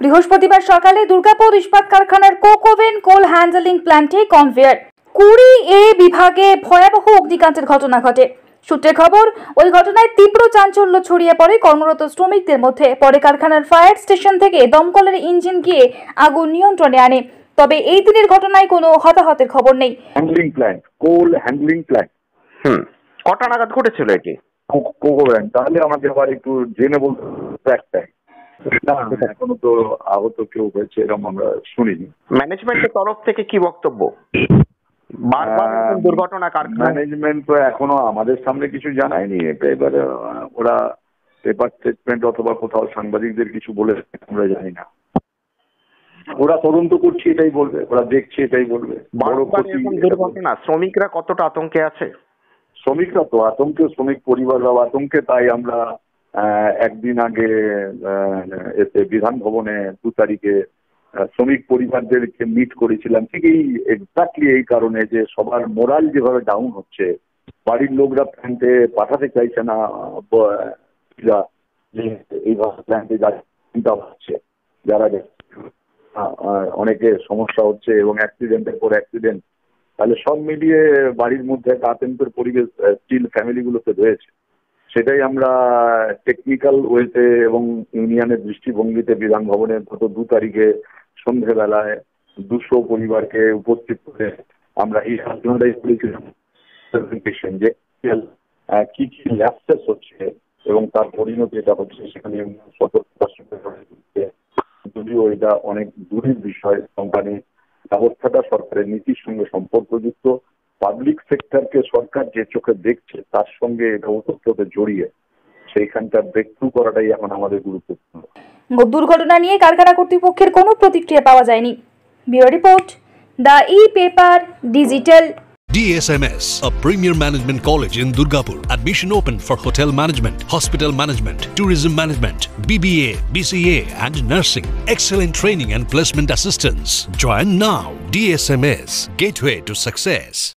বৃহস্পতিবার সকালে দুর্গাপুর ইস্পাত কারখানার কোকোভেন কোল হ্যান্ডলিং প্ল্যান্টে কনভেয়ার 20A বিভাগে ভয়াবহ অগ্নিকাণ্ডের ঘটনা ঘটে। সূত্রে খবর, ওই ঘটনায় তীব্র চাঞ্চল্য ছড়িয়ে পড়ে কর্মরত শ্রমিকদের মধ্যে। পরে কারখানার ফায়ার স্টেশন থেকে দমকলের ইঞ্জিন গিয়ে আগুন নিয়ন্ত্রণে আনে। তবে এই দিনের ঘটনায় কোনো হতাহতের খবর নেই। হ্যান্ডলিং প্ল্যান্ট, কোল হ্যান্ডলিং প্ল্যান্ট। কটা নাগাদ ঘটেছিল এটি? কোকোভেন, তাহলে আমাকে আবার একটু জেনে বলতে একটাই না, এখনো তো আহত কেউ হয়েছে এরকম আমরা শুনিনি। ম্যানেজমেন্টের তরফ থেকে কি বক্তব্য? দুর্ঘটনা ম্যানেজমেন্ট তো এখনো আমাদের সামনে কিছু জানায়নি। এবারে ওরা পেপার স্টেটমেন্ট অথবা কোথাও সাংবাদিকদের কিছু বলে আমরা জানি না। ওরা তদন্ত করছে এটাই বলবে, ওরা দেখছে এটাই বলবে। দুর্ঘটনা শ্রমিকরা কতটা আতঙ্কে আছে? শ্রমিকরা তো আতঙ্কে, শ্রমিক পরিবাররাও আতঙ্কে। তাই আমরা একদিন আগে এতে বিধান ভবনে 2 তারিখে শ্রমিক পরিবারদেরকে মিট করেছিলাম, ঠিক এক্স্যাক্টলি এই কারণে যে সবার মোরাল যেভাবে ডাউন হচ্ছে, বাড়ির লোকরা প্ল্যান্টে পাঠাতে চাইছে না, এইভাবে প্ল্যান্টে চিন্তা হচ্ছে, যারা অনেকে সমস্যা হচ্ছে এবং অ্যাক্সিডেন্টের পর অ্যাক্সিডেন্ট, তাহলে সব মিলিয়ে বাড়ির মধ্যে একটা আতঙ্কের পরিবেশ স্টিল ফ্যামিলিগুলোতে রয়েছে। সেটাই আমরা টেকনিক্যাল ওয়েতে এবং ইউনিয়নের দৃষ্টিভঙ্গিতে বিধান ভবনে গত 2 তারিখে সন্ধ্যেবেলায় 200 পরিবারকে উপস্থিত করে আমরা এই আলোচনাটাই করেছিলাম যে কি কি ল্যাপসেস হচ্ছে এবং তার পরিণতি এটা হচ্ছে, সেখানে যদিও এটা অনেক দূরের বিষয়। কোম্পানি ব্যবস্থাটা সরকারের নীতির সঙ্গে সম্পর্কযুক্ত, পাবলিক সেক্টরকে সরকার যে চোখে দেখছে তার সঙ্গে এটা ওতপ্রোত জড়িয়ে সেইখানটা ব্রেক থ্রু করাটাই এখন আমাদের গুরুত্বপূর্ণ। দুর্ঘটনা নিয়ে কারখানা কর্তৃপক্ষের কোনো প্রতিক্রিয়া পাওয়া যায়নি। Bureau report, the e-paper digital. DSMS, a premier management college in Durgapur. Admission open for hotel management, hospital management, tourism management, BBA, BCA and nursing. Excellent training and placement assistance. Join now. DSMS, gateway to success.